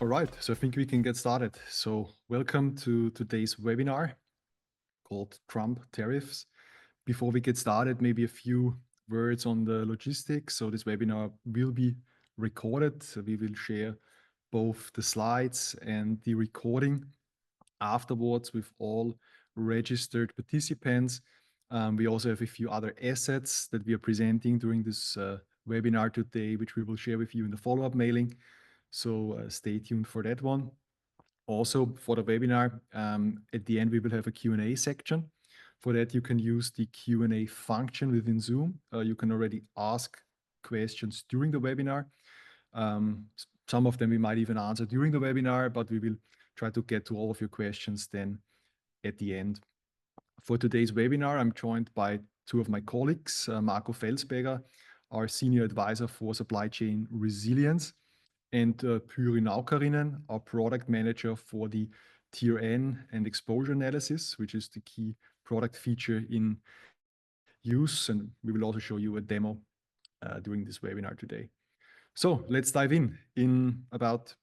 All right, so I think we can get started. So welcome to today's webinar called Trump Tariffs. Before we get started, maybe a few words on the logistics. So this webinar will be recorded. So we will share both the slides and the recording afterwards with all registered participants. We also have a few other assets that we are presenting during this webinar today, which we will share with you in the follow-up mailing. So stay tuned for that one. Also for the webinar, at the end, we will have a Q&A section. For that, you can use the Q&A function within Zoom. You can already ask questions during the webinar. Some of them we might even answer during the webinar, but we will try to get to all of your questions then at the end. For today's webinar, I'm joined by two of my colleagues, Marco Felsberger, our Senior Advisor for Supply Chain Resilience, and Pyry Naukkarinen, our Product Manager for the TRN and Exposure Analysis, which is the key product feature in use. And we will also show you a demo during this webinar today. So let's dive in. In about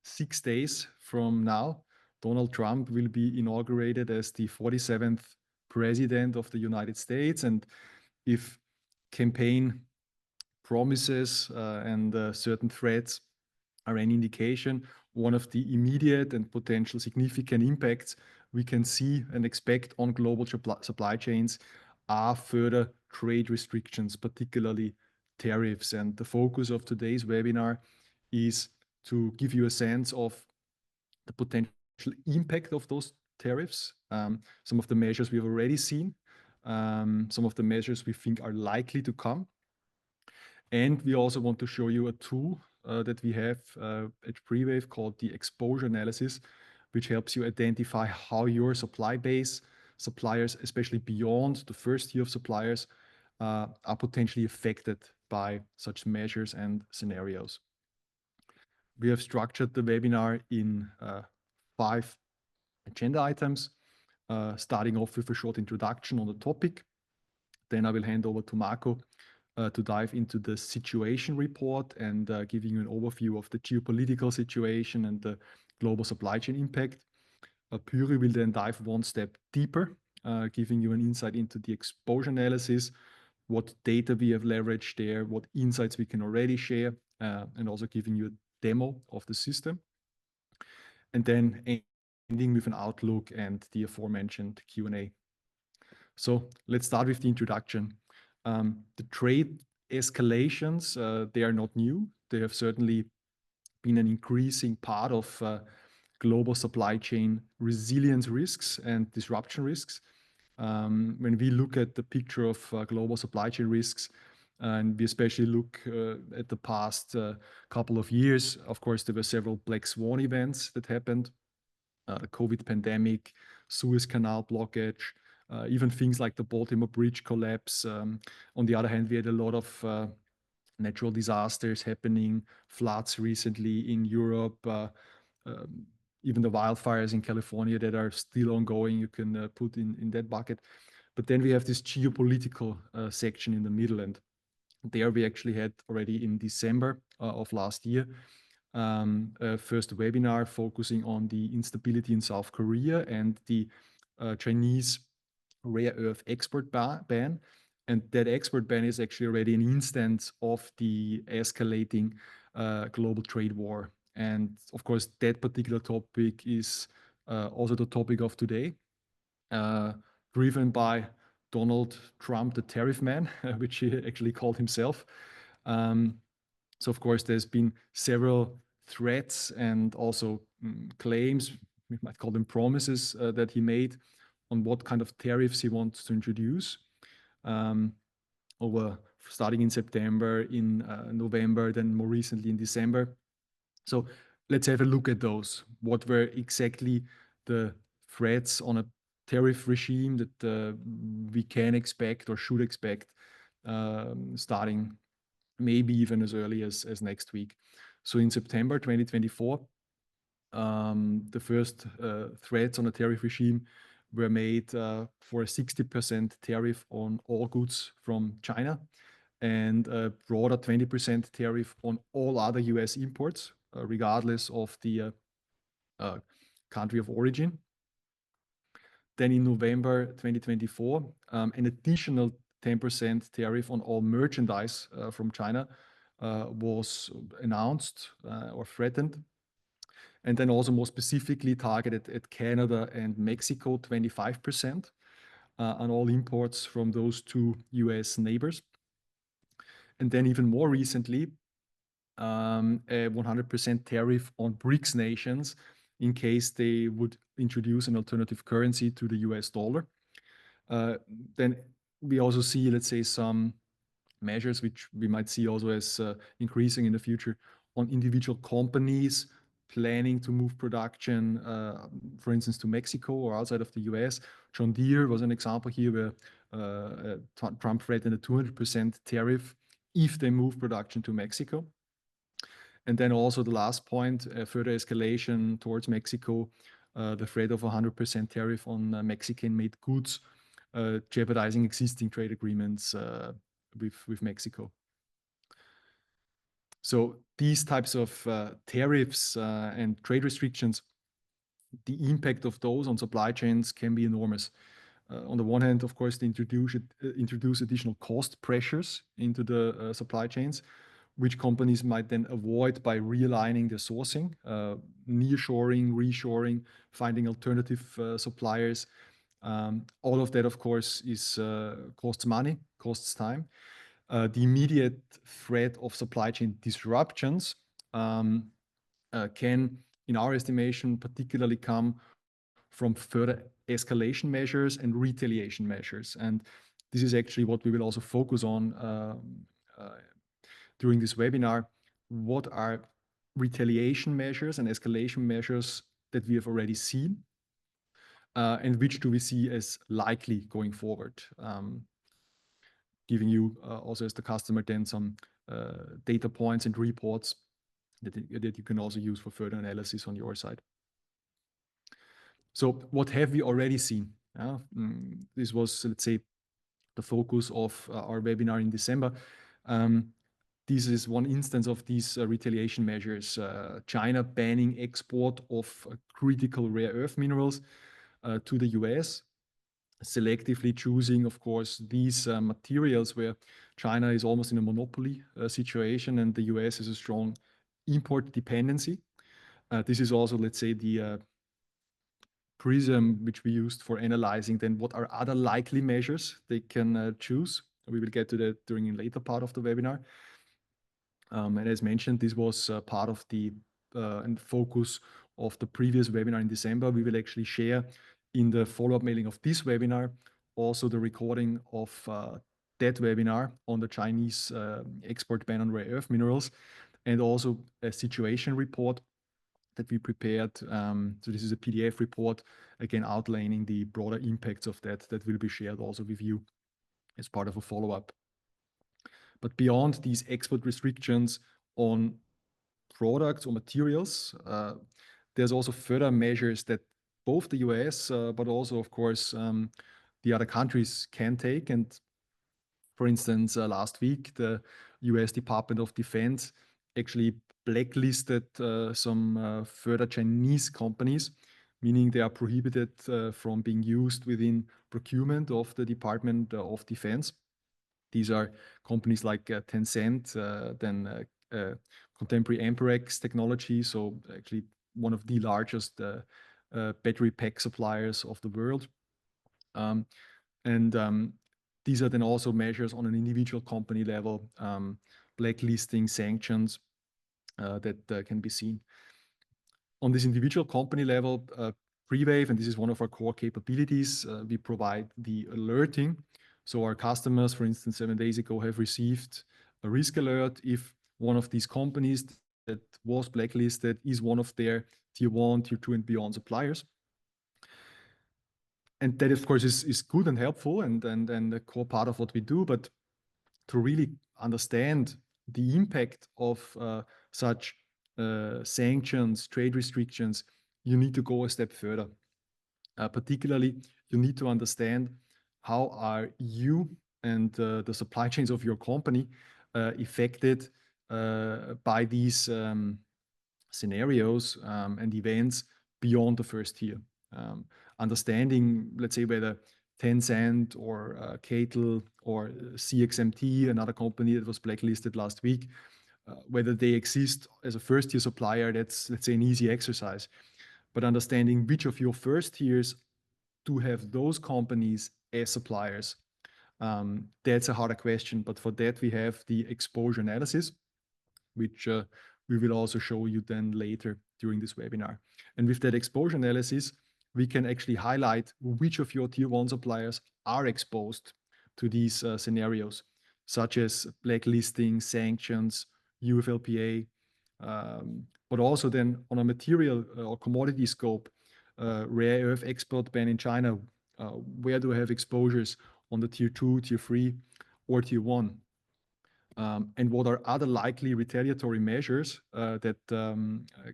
6 days from now, Donald Trump will be inaugurated as the 47th President of the United States. And if campaign promises and certain threats are any indication, one of the immediate and potential significant impacts we can see and expect on global supply chains are further trade restrictions, particularly tariffs. And the focus of today's webinar is to give you a sense of the potential impact of those tariffs, some of the measures we have already seen, some of the measures we think are likely to come. And we also want to show you a tool that we have at Prewave called the exposure analysis, which helps you identify how your supply base, suppliers, especially beyond the first tier of suppliers, are potentially affected by such measures and scenarios. We have structured the webinar in 5 agenda items, starting off with a short introduction on the topic. Then I will hand over to Marco to dive into the situation report and giving you an overview of the geopolitical situation and the global supply chain impact. Pyry will then dive one step deeper, giving you an insight into the exposure analysis, what data we have leveraged there, what insights we can already share, and also giving you a demo of the system. And then ending with an outlook and the aforementioned Q&A. So let's start with the introduction. The trade escalations, they are not new. They have certainly been an increasing part of global supply chain resilience risks and disruption risks. When we look at the picture of global supply chain risks, and we especially look at the past couple of years, of course, there were several black swan events that happened, the COVID pandemic, Suez Canal blockage, even things like the Baltimore Bridge collapse. On the other hand, we had a lot of natural disasters happening, floods recently in Europe, even the wildfires in California that are still ongoing, you can put in that bucket. But then we have this geopolitical section in the middle, and there we actually had already in December of last year, first webinar focusing on the instability in South Korea and the Chinese rare earth export ban. And that export ban is actually already an instance of the escalating global trade war. And of course, that particular topic is also the topic of today, driven by Donald Trump, the tariff man, which he actually called himself. So of course, there's been several threats and also claims, we might call them promises, that he made on what kind of tariffs he wants to introduce over starting in September, in November, then more recently in December. So let's have a look at those. What were exactly the threats on a tariff regime that we can expect or should expect starting maybe even as early as next week. So in September 2024, the first threats on a tariff regime were made for a 60% tariff on all goods from China and a broader 20% tariff on all other US imports regardless of the country of origin. Then in November 2024, an additional 10% tariff on all merchandise from China was announced or threatened. And then also more specifically targeted at Canada and Mexico, 25% on all imports from those two US neighbors. And then even more recently, a 100% tariff on BRICS nations in case they would introduce an alternative currency to the US dollar. Then we also see, let's say, some measures which we might see also as increasing in the future on individual companies planning to move production, for instance, to Mexico or outside of the US. John Deere was an example here where Trump threatened a 200% tariff if they move production to Mexico. And then also the last point, further escalation towards Mexico, the threat of 100% tariff on Mexican-made goods, jeopardizing existing trade agreements with Mexico. So these types of tariffs and trade restrictions, the impact of those on supply chains can be enormous. On the one hand, of course, they introduce additional cost pressures into the supply chains, which companies might then avoid by realigning their sourcing, nearshoring, reshoring, finding alternative suppliers. All of that, of course, costs money, costs time. The immediate threat of supply chain disruptions can, in our estimation, particularly come from further escalation measures and retaliation measures. And this is actually what we will also focus on during this webinar. What are retaliation measures and escalation measures that we have already seen? And which do we see as likely going forward? Giving you also as the customer then some data points and reports that you can also use for further analysis on your side. So what have we already seen? This was, let's say, the focus of our webinar in December. This is one instance of these retaliation measures. China banning export of critical rare earth minerals to the US, selectively choosing, of course, these materials where China is almost in a monopoly situation and the US has a strong import dependency. This is also, let's say, the prism which we used for analyzing then what are other likely measures they can choose. We will get to that during a later part of the webinar. And as mentioned, this was part of the and focus of the previous webinar in December. We will actually share in the follow-up mailing of this webinar also the recording of that webinar on the Chinese export ban on rare earth minerals, and also a situation report that we prepared. So this is a PDF report, again, outlining the broader impacts of that will be shared also with you as part of a follow-up. But beyond these export restrictions on products or materials, there's also further measures that both the US, but also, of course, the other countries can take. And for instance, last week, the US Department of Defense actually blacklisted some further Chinese companies, meaning they are prohibited from being used within procurement of the Department of Defense. These are companies like Tencent, then Contemporary Amperex Technology, so actually one of the largest battery pack suppliers of the world. These are then also measures on an individual company level, blacklisting, sanctions that can be seen. On this individual company level, Prewave, and this is one of our core capabilities, we provide the alerting. So our customers, for instance, 7 days ago, have received a risk alert if one of these companies that was blacklisted is one of their tier 1, tier 2, and beyond suppliers. And that, of course, is good and helpful and a core part of what we do. But to really understand the impact of such sanctions, trade restrictions, you need to go a step further. Particularly, you need to understand how are you and the supply chains of your company affected by these scenarios and events beyond the first tier. Understanding, let's say, whether Tencent or Catel or CXMT, another company that was blacklisted last week, whether they exist as a first-tier supplier, that's, let's say, an easy exercise. But understanding which of your first tiers do have those companies as suppliers, that's a harder question. But for that, we have the exposure analysis, which we will also show you then later during this webinar. And with that exposure analysis, we can actually highlight which of your tier 1 suppliers are exposed to these scenarios, such as blacklisting, sanctions, UFLPA, but also then on a material or commodity scope, rare earth export ban in China, where do I have exposures on the tier 2, tier 3, or tier 1? And what are other likely retaliatory measures that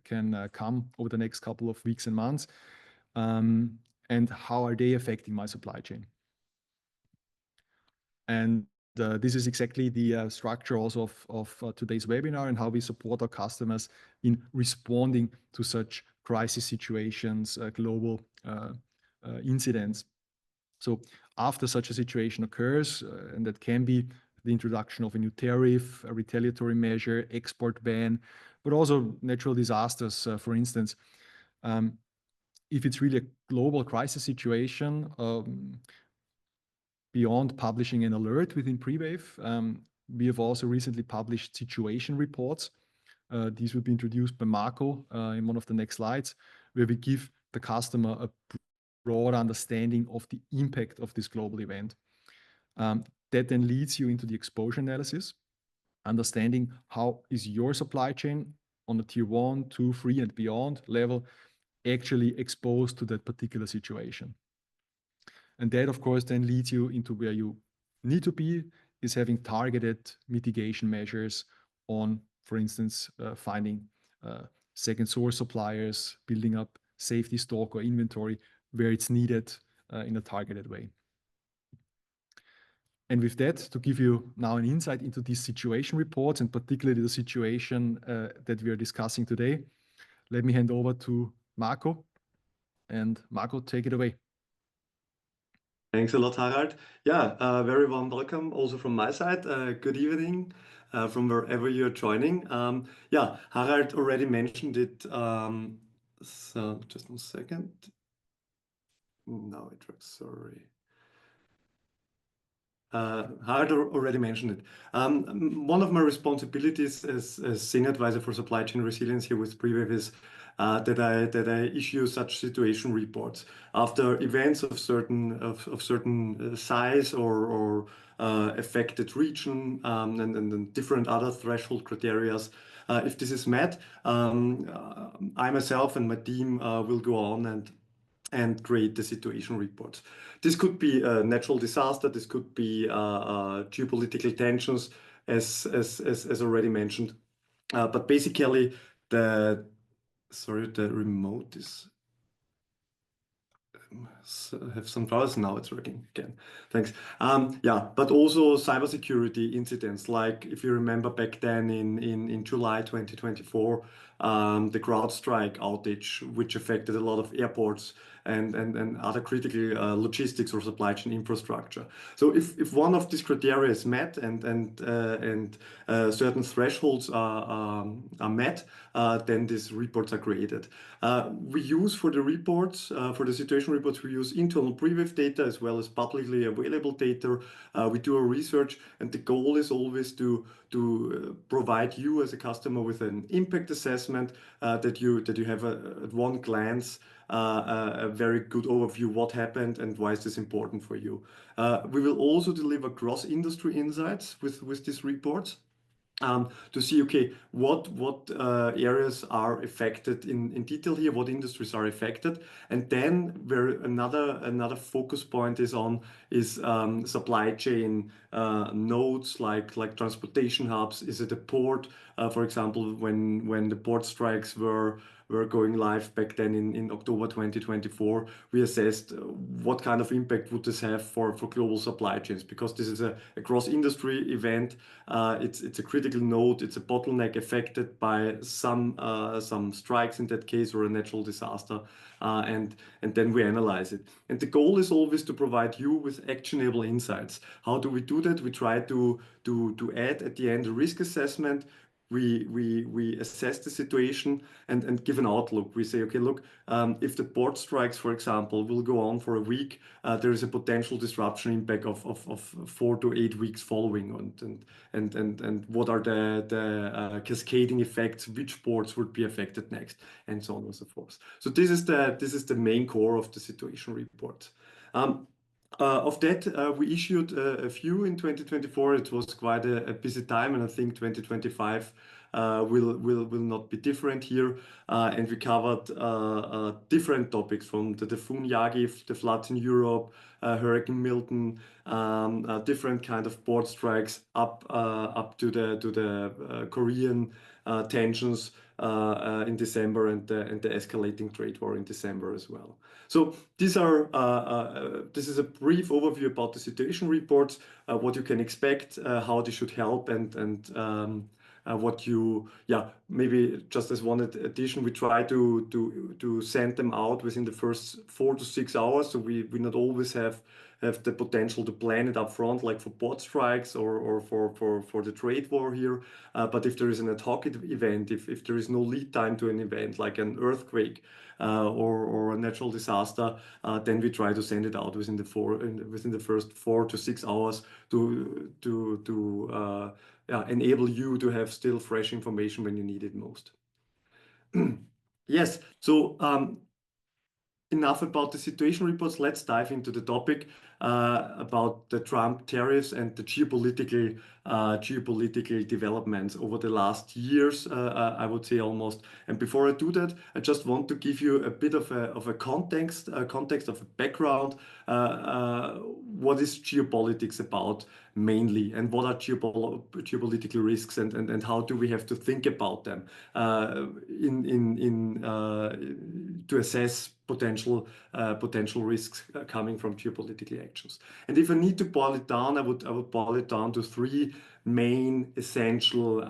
can come over the next couple of weeks and months? And how are they affecting my supply chain? And this is exactly the structure also of today's webinar, and how we support our customers in responding to such crisis situations, global incidents. So after such a situation occurs, and that can be the introduction of a new tariff, a retaliatory measure, export ban, but also natural disasters, for instance. If it's really a global crisis situation, beyond publishing an alert within Prewave, we have also recently published situation reports. These will be introduced by Marco in one of the next slides, where we give the customer a broad understanding of the impact of this global event. That then leads you into the exposure analysis, understanding how is your supply chain on the tier 1, 2, 3, and beyond level actually exposed to that particular situation. And that, of course, then leads you into where you need to be, is having targeted mitigation measures on, for instance, finding second source suppliers, building up safety stock or inventory where it's needed in a targeted way. And with that, to give you now an insight into these situation reports, and particularly the situation that we are discussing today, let me hand over to Marco. And Marco, take it away. Thanks a lot, Harald. Yeah, very warm welcome also from my side. Good evening from wherever you're joining. Yeah, Harald already mentioned it. So just 1 second. Now it works, sorry. Harald already mentioned it. One of my responsibilities as Senior Advisor for Supply Chain Resilience here with Prewave is that I issue such situation reports after events of certain size or affected region and different other threshold criteria. If this is met, I myself and my team will go on and create the situation reports. This could be a natural disaster. This could be geopolitical tensions, as already mentioned. But basically, the remote is have some problems. Now it's working again. Thanks. Yeah, but also cybersecurity incidents, like if you remember back then in July 2024, the CrowdStrike outage, which affected a lot of airports and other critical logistics or supply chain infrastructure. So if one of these criteria is met and certain thresholds are met, then these reports are created. We use for the reports, for the situation reports, we use internal Prewave data as well as publicly available data. We do our research, and the goal is always to provide you as a customer with an impact assessment that you have at one glance a very good overview what happened and why is this important for you. We will also deliver cross-industry insights with these reports. To see, okay, what areas are affected in detail here, what industries are affected, and then where another focus point is supply chain nodes like transportation hubs. Is it a port? For example, when the port strikes were were going live back then in October 2024, we assessed what kind of impact would this have for global supply chains, because this is a cross-industry event. It's a critical node. It's a bottleneck affected by some strikes in that case, or a natural disaster, and then we analyze it. And the goal is always to provide you with actionable insights. How do we do that? We try to add at the end a risk assessment. We assess the situation and give an outlook. We say, okay, look, if the port strikes, for example, will go on for a week, there is a potential disruption impact of 4 to 8 weeks following, and what are the cascading effects, which ports would be affected next, and so on and so forth. So this is the main core of the situation report. Of that, we issued a few in 2024. It was quite a busy time, and I think 2025 will not be different here. And we covered different topics, from the Typhoon Yagi, the floods in Europe, Hurricane Milton, different kind of port strikes, up to the Korean tensions in December, and the escalating trade war in December as well. So this is a brief overview about the situation reports, what you can expect, how they should help, and what you, maybe just as one addition, we try to send them out within the first 4 to 6 hours. So we not always have the potential to plan it up front, like for port strikes or for the trade war here. But if there is an ad hoc event, if there is no lead time to an event, like an earthquake or a natural disaster, then we try to send it out within the first 4 to 6 hours to enable you to have still fresh information when you need it most. Yes, so enough about the situation reports. Let's dive into the topic about the Trump tariffs and the geopolitical developments over the last years, I would say almost. And before I do that, I just want to give you a bit of a context of a background. What is geopolitics about mainly, and what are geopolitical risks, and how do we have to think about them to assess potential risks coming from geopolitical actions. And if I need to boil it down, I would boil it down to 3 main essential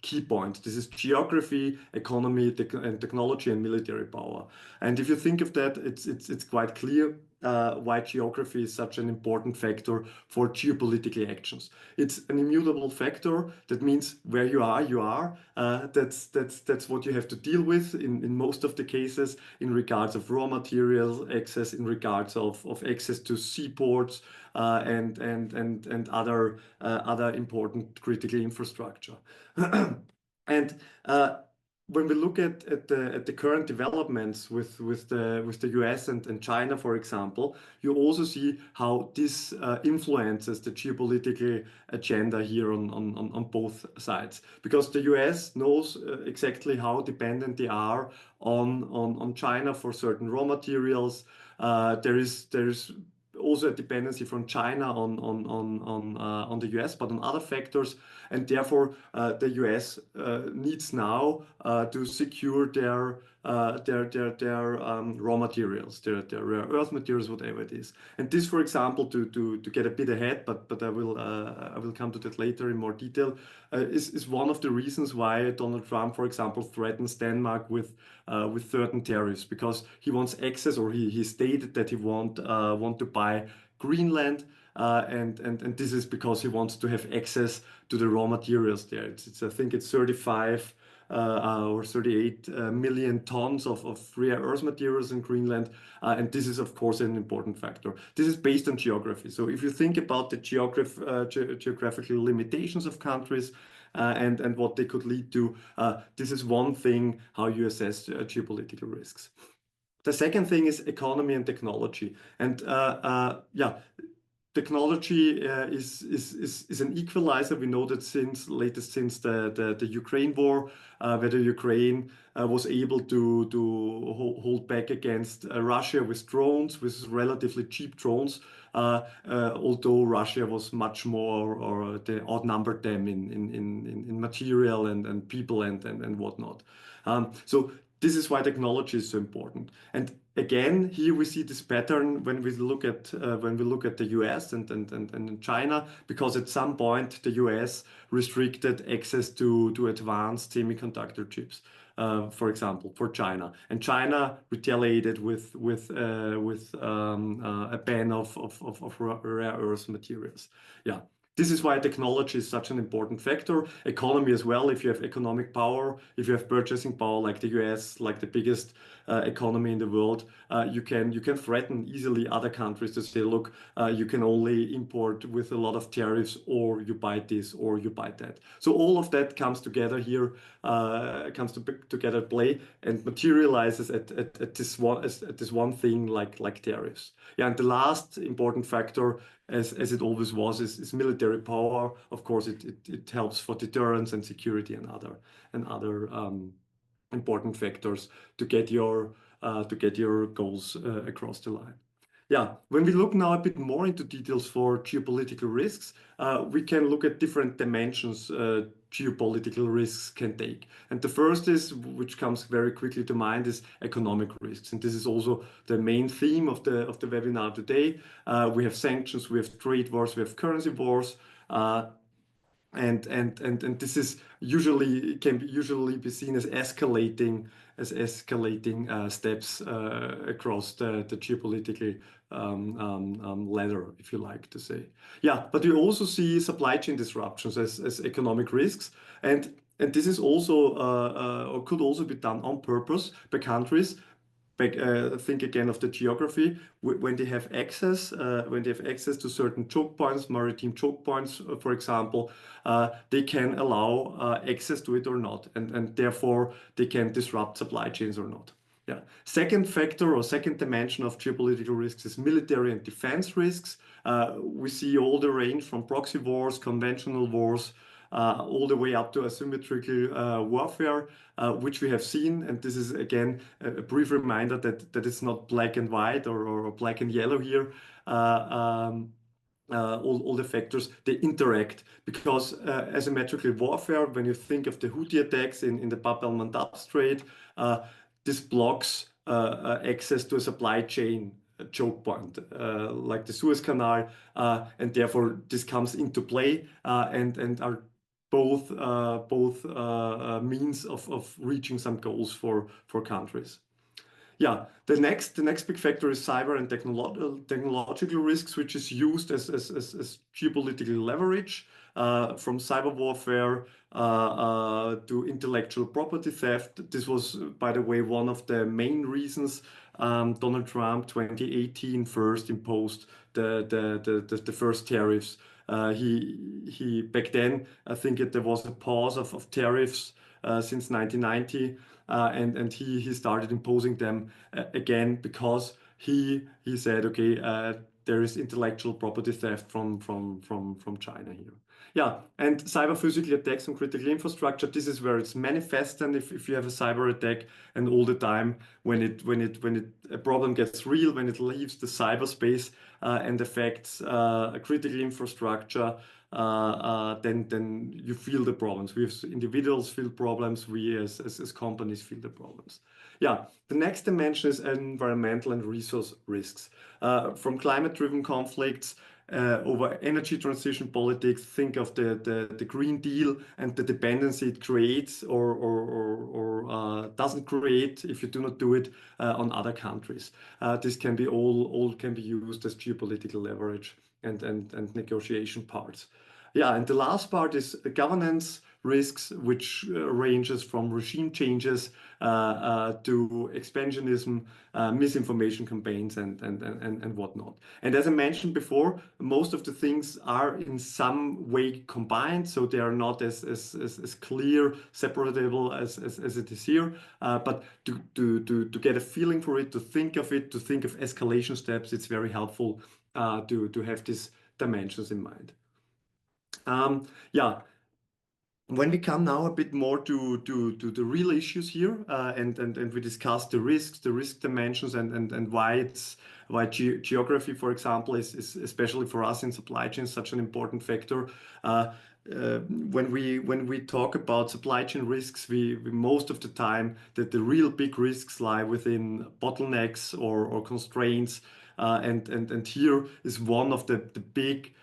key points. This is geography, economy, and technology, and military power. And if you think of that, it's quite clear why geography is such an important factor for geopolitical actions. It's an immutable factor. That means where you are. That's what you have to deal with in most of the cases, in regards of raw materials access, in regards of access to seaports, and other important critical infrastructure. And when we look at the current developments with the US and China, for example, you also see how this influences the geopolitical agenda here on both sides. Because the US knows exactly how dependent they are on China for certain raw materials. There is also a dependency from China on the US, but on other factors, and therefore the US needs now to secure their raw materials, their rare earth materials, whatever it is. And this, for example, to get a bit ahead, but I will come to that later in more detail, is one of the reasons why Donald Trump, for example, threatens Denmark with certain tariffs, because he wants access, or he stated that he want to buy Greenland, and this is because he wants to have access to the raw materials there. I think it's 35 or 38 million tons of rare earth materials in Greenland, and this is of course an important factor. This is based on geography. So if you think about the geographical limitations of countries and what they could lead to, this is one thing how you assess geopolitical risks. The second thing is economy and technology, and technology is an equalizer. We know that since the Ukraine war, where the Ukraine was able to hold back against Russia with drones, with relatively cheap drones, although Russia was much more, or they outnumbered them in material and people and whatnot. So this is why technology is so important. And again, here we see this pattern when we look at the US and China, because at some point the US restricted access to advanced semiconductor chips, for example, for China, and China retaliated with a ban of rare earth materials. Yeah. This is why technology is such an important factor. Economy as well. If you have economic power, if you have purchasing power like the US, like the biggest economy in the world, you can threaten easily other countries to say, look, you can only import with a lot of tariffs, or you buy this, or you buy that. So all of that comes together here, together at play, and materializes at this one thing like tariffs. Yeah, and the last important factor, as it always was, is military power. Of course, it helps for deterrence and security and other important factors to get your goals across the line. Yeah, when we look now a bit more into details for geopolitical risks, we can look at different dimensions geopolitical risks can take. And the first is, which comes very quickly to mind, is economic risks. And this is also the main theme of the webinar today. We have sanctions, we have trade wars, we have currency wars. And this is can usually be seen as escalating steps across the geopolitical ladder, if you like to say. Yeah, but we also see supply chain disruptions as economic risks, and this is also or could also be done on purpose by countries. Think again of the geography. When they have access to certain choke points, maritime choke points, for example, they can allow access to it or not, and therefore they can disrupt supply chains or not. Yeah. Second factor or second dimension of geopolitical risks is military and defense risks. We see all the range from proxy wars, conventional wars, all the way up to asymmetrical warfare, which we have seen. And this is, again, a brief reminder that it's not black and white or black and yellow here. All the factors, they interact, because asymmetrical warfare, when you think of the Houthi attacks in the Bab el-Mandab Strait, this blocks access to a supply chain choke point, like the Suez Canal, and therefore this comes into play and are both means of reaching some goals for countries. Yeah, the next big factor is cyber and technological risks, which is used as geopolitical leverage, from cyber warfare to intellectual property theft. This was, by the way, one of the main reasons Donald Trump 2018 first imposed the first tariffs. He back then, I think there was a pause of tariffs since 1990, and he started imposing them again because he said, okay, there is intellectual property theft from China here. Yeah, and cyber physical attacks on critical infrastructure. This is where it's manifest, and if you have a cyber attack, and all the time when a problem gets real, when it leaves the cyberspace and affects critical infrastructure, then you feel the problems. We as individuals feel problems. We as companies feel the problems. Yeah, the next dimension is environmental and resource risks. From climate-driven conflicts over energy transition politics, think of the Green Deal and the dependency it creates or doesn't create if you do not do it on other countries. This can be all can be used as geopolitical leverage and negotiation parts. Yeah, and the last part is governance risks, which ranges from regime changes to expansionism, misinformation campaigns, and whatnot. And as I mentioned before, most of the things are in some way combined, so they are not as clear, separatable as it is here. But to get a feeling for it, to think of escalation steps, it's very helpful to have these dimensions in mind. Yeah. when we come now a bit more to the real issues here, and we discuss the risks, the risk dimensions, and why geography, for example, is especially for us in supply chain such an important factor. When we talk about supply chain risks, we most of the time that the real big risks lie within bottlenecks or constraints, and here is one of the big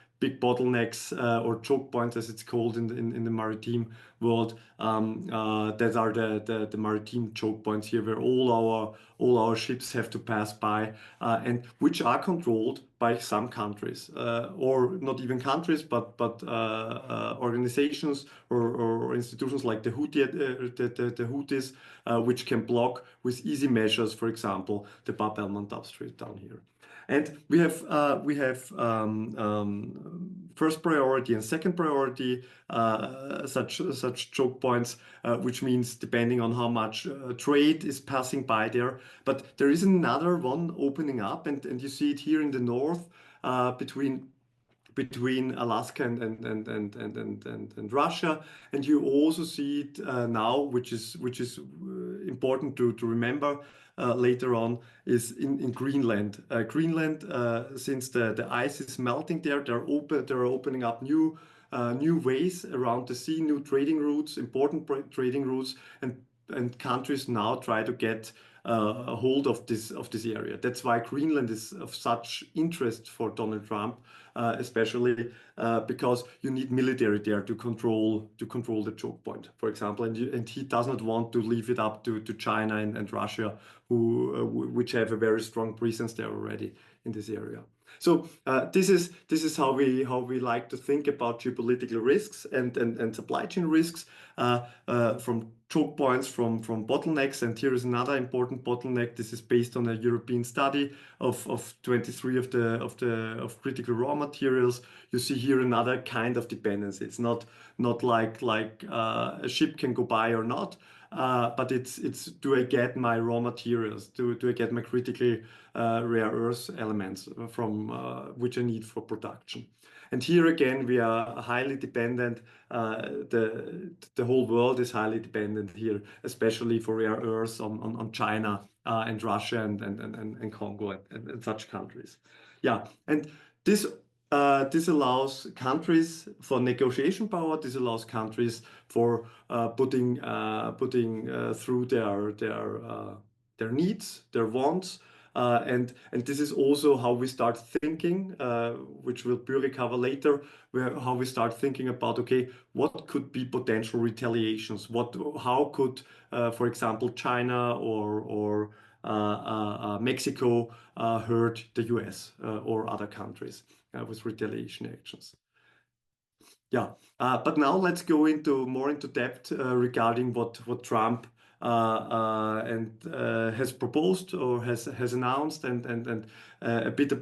bottlenecks or choke points, as it's called in the maritime world. That are the maritime choke points here, where all our ships have to pass by, and which are controlled by some countries, or not even countries, but organizations or institutions like the Houthis, which can block with easy measures, for example, the Bab el Mandab Strait down here. And we have first priority and second priority, such choke points, which means depending on how much trade is passing by there. But there is another one opening up, and you see it here in the north, between Alaska and Russia, and you also see it now, which is important to remember later on, is in Greenland. Greenland, since the ice is melting there, they're opening up new ways around the sea, new trading routes, important trading routes, and countries now try to get a hold of this area. That's why Greenland is of such interest for Donald Trump, especially because you need military there to control the choke point, for example, and he does not want to leave it up to China and Russia, which have a very strong presence there already in this area. So this is how we like to think about geopolitical risks and supply chain risks, from choke points, from bottlenecks. And here is another important bottleneck. This is based on a European study of 23 of critical raw materials. You see here another kind of dependency. It's not like a ship can go by or not, but it's do I get my raw materials? Do I get my critically rare earth elements from which I need for production? And here again, we are highly dependent. The whole world is highly dependent here, especially for rare earths on China and Russia and Congo and such countries. Yeah, and this allows countries for negotiation power. This allows countries for putting through their needs, their wants. And this is also how we start thinking, which we'll Pyry cover later, how we start thinking about, okay, what could be potential retaliations? How could, for example, China or Mexico hurt the US or other countries with retaliation actions? Yeah, but now let's go more into depth regarding what Trump has proposed or has announced, and a bit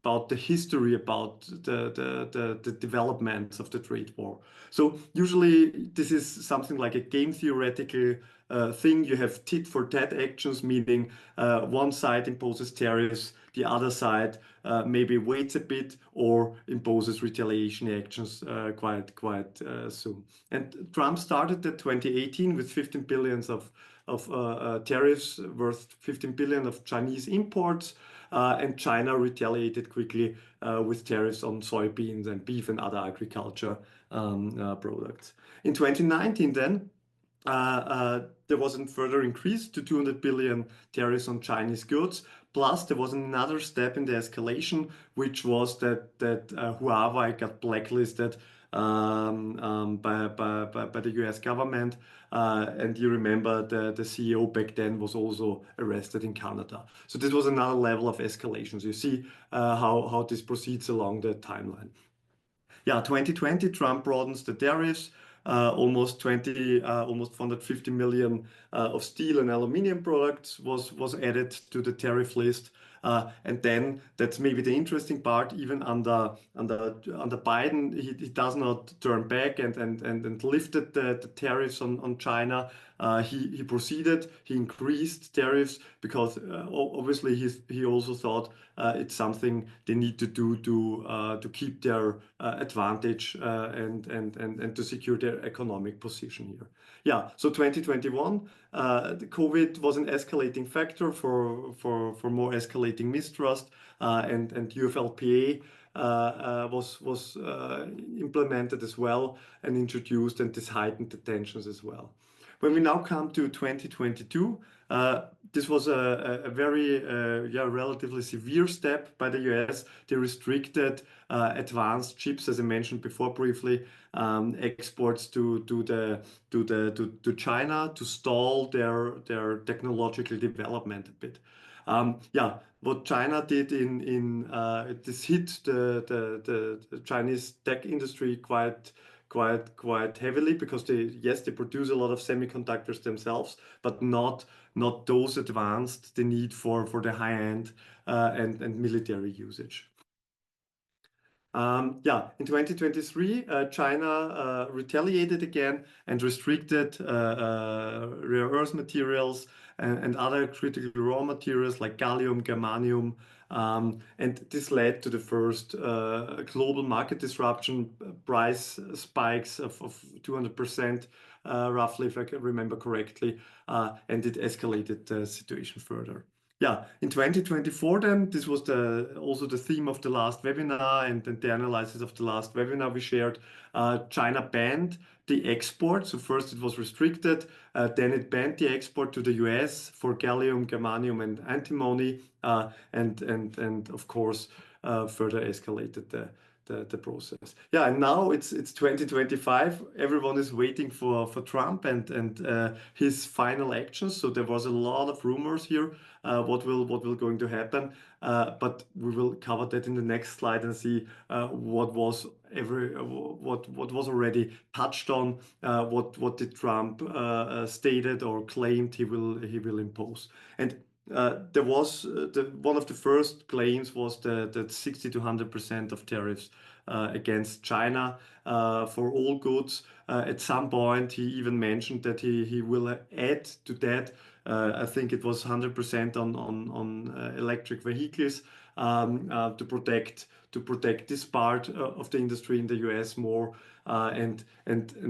about the history about the developments of the trade war. So usually this is something like a game theoretical thing. You have tit for tat actions, meaning one side imposes tariffs, the other side maybe waits a bit or imposes retaliation actions quite soon. And Trump started in 2018 with 15 billions of tariffs worth 15 billion of Chinese imports, and China retaliated quickly with tariffs on soybeans and beef and other agriculture products. In 2019 then, there was a further increase to 200 billion tariffs on Chinese goods. Plus, there was another step in the escalation, which was that Huawei got blacklisted by the US government. And you remember the CEO back then was also arrested in Canada. So this was another level of escalations. You see how this proceeds along the timeline. Yeah, 2020, Trump broadens the tariffs. Almost 450 million of steel and aluminum products was added to the tariff list. And then that's maybe the interesting part. Even under Biden, he does not turn back and lifted the tariffs on China. he proceeded. He increased tariffs because obviously he also thought it's something they need to do to keep their advantage and to secure their economic position here. Yeah, so 2021, the COVID was an escalating factor for more escalating mistrust, and UFLPA was implemented as well and introduced, and this heightened the tensions as well. When we now come to 2022, this was a very relatively severe step by the US. They restricted advanced chips, as I mentioned before briefly, exports to China to stall their technological development a bit. What China did in this hit the Chinese tech industry quite heavily, because they produce a lot of semiconductors themselves, but not those advanced they need for the high end and military usage. In 2023, China retaliated again and restricted rare earth materials and other critical raw materials like gallium, germanium, and this led to the first global market disruption, price spikes of 200%, roughly, if I can remember correctly, and it escalated the situation further. In 2024 then, this was also the theme of the last webinar and the analysis of the last webinar we shared. China banned the export. So first it was restricted, then it banned the export to the US for gallium, germanium, and antimony, and of course further escalated the process. And now it's 2025. Everyone is waiting for Trump and his final actions. So there was a lot of rumors here. What will going to happen? But we will cover that in the next slide and see what was already touched on. What did Trump stated or claimed he will impose? And there was one of the first claims was that 60 to 100% of tariffs against China for all goods. At some point, he even mentioned that he will add to that. I think it was 100% on electric vehicles to protect this part of the industry in the US more. And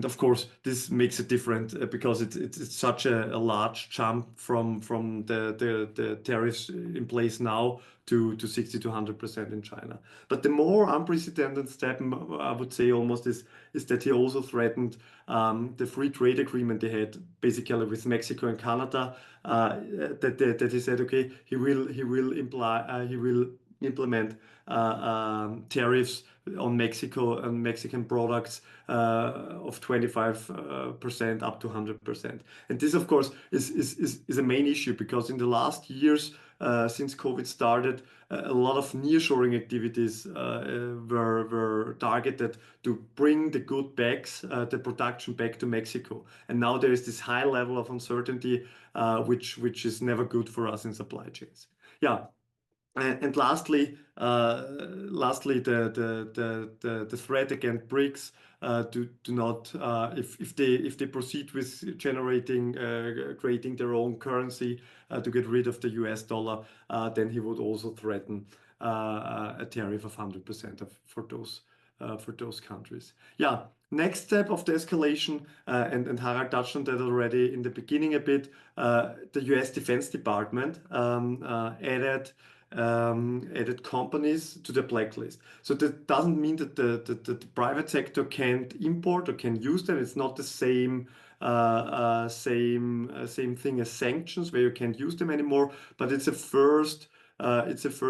of course, this makes it different because it's such a large jump from the tariffs in place now to 60 to 100% in China. But the more unprecedented step, I would say almost, is that he also threatened the free trade agreement they had basically with Mexico and Canada. That he said, okay, he will implement tariffs on Mexico and Mexican products of 25% up to 100%. And this, of course, is a main issue, because in the last years, since COVID started, a lot of nearshoring activities were targeted to bring the good bags, the production back to Mexico. And now there is this high level of uncertainty, which is never good for us in supply chains. And lastly, the threat against BRICS do not, if they proceed with creating their own currency to get rid of the US dollar, then he would also threaten a tariff of 100% for those countries. Next step of the escalation, and Harald touched on that already in the beginning a bit. The US Defense Department added companies to the blacklist. So that doesn't mean that the private sector can't import or can use them. It's not the same thing as sanctions, where you can't use them anymore. But it's a first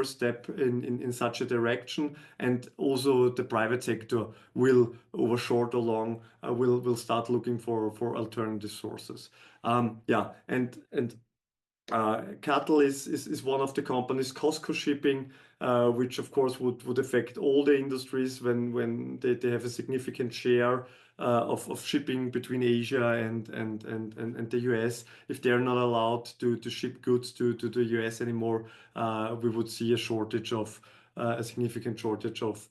step in such a direction, and also the private sector will, over short or long, will start looking for alternative sources. Cattle is one of the companies. Costco Shipping, which of course would affect all the industries when they have a significant share of shipping between Asia and the US. If they're not allowed to ship goods to the US anymore, we would see a significant shortage of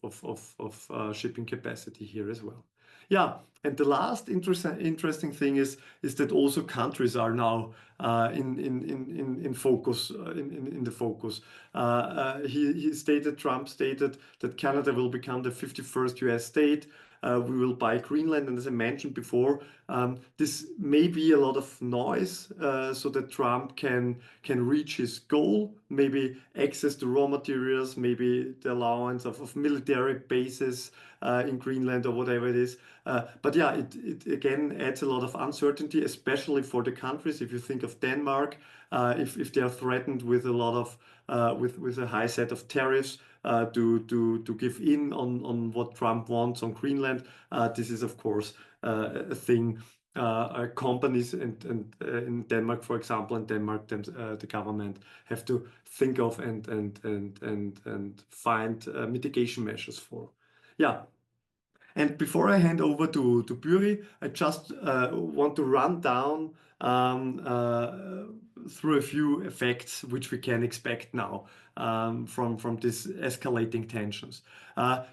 shipping capacity here as well. Yeah, and the last interesting thing is that also countries are now in focus in the focus. Trump stated that Canada will become the 51st U.S. state. We will buy Greenland, and as I mentioned before, this may be a lot of noise, so that Trump can reach his goal, maybe access to raw materials, maybe the allowance of military bases in Greenland or whatever it is. But yeah, it again adds a lot of uncertainty, especially for the countries. If you think of Denmark, if they are threatened with a lot of with a high set of tariffs to give in on what Trump wants on Greenland, this is of course a thing. Companies and in Denmark, for example, in Denmark, the government have to think of and find mitigation measures for. Yeah. And before I hand over to Pyry, I just want to run down through a few effects which we can expect now from this escalating tensions.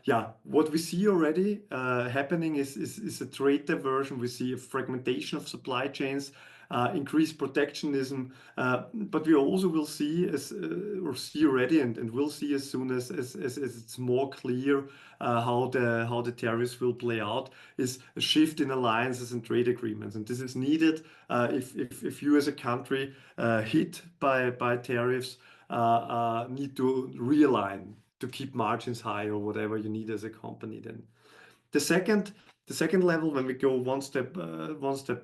Yeah, what we see already happening is a trade diversion. We see a fragmentation of supply chains, increased protectionism, but we also will see or see already and will see as soon as it's more clear how the tariffs will play out, is a shift in alliances and trade agreements. And this is needed if you as a country hit by tariffs need to realign to keep margins high or whatever you need as a company then. The second level, when we go one step